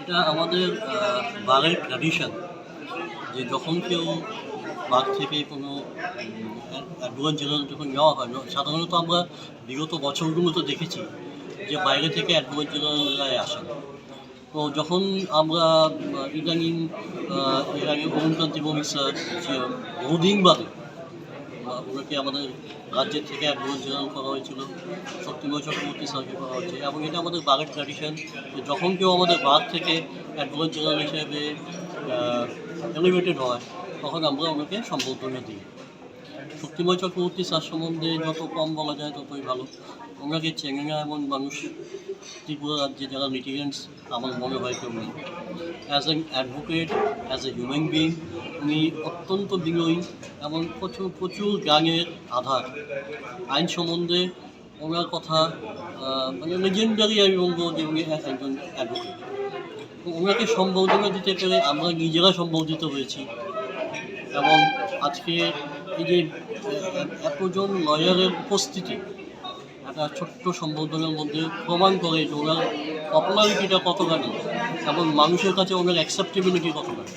এটা আমাদের বারের ট্র্যাডিশন যে যখন কেউ বার থেকে কোনো অ্যাডভোকেট জেনারেল যখন নেওয়া হয় সাধারণত আমরা বিগত বছরগুলোতে দেখেছি যে বাইরে থেকে অ্যাডভোকেট জেনারেলরাই আসেন। তো যখন আমরা ইদানিং এর আগে অরুণকান্তি ভৌমিক স্যার বহুদিন বাদে ওনাকে আমাদের রাজ্যের থেকে অ্যাডভোকেট জেনারেল করা হয়েছিল, শক্তিময় চক্রবর্তী স্যারকে করা হয়েছে, এবং এটা আমাদের বারের ট্র্যাডিশন যে যখন কেউ আমাদের বার থেকে অ্যাডভোকেট জেনারেল হিসেবে এলিভেটেড হয় তখন আমরা ওনাকে সম্বর্ধনা দিই। শক্তিময় চক্রবর্তী স্যার সম্বন্ধে যত কম বলা যায় ততই ভালো। ওনাকে চেনে না এমন মানুষ ত্রিপুরা রাজ্যে যারা লিটিগেন্টস আমার মনে হয় কেউ নেই। As an advocate, as a human being উনি অত্যন্ত বিনয়ী এবং প্রচুর প্রচুর জ্ঞানের আধার। আইন সম্বন্ধে ওনার কথা মানে লেজেন্ডারি আমি বলবো যে উনি একজন অ্যাডভোকেট। ওনাকে সম্বর্ধনা দিতে পেরে আমরা নিজেরা সম্বর্ধিত হয়েছি। এবং আজকে এই যে এতজন লয়ারের উপস্থিতি একটা ছোট্ট সম্বোধনের মধ্যে প্রমাণ করে যে ওনার পপুলারিটিটা কতখানি এবং মানুষের কাছে ওনার অ্যাকসেপ্টেবিলিটি কতখানি।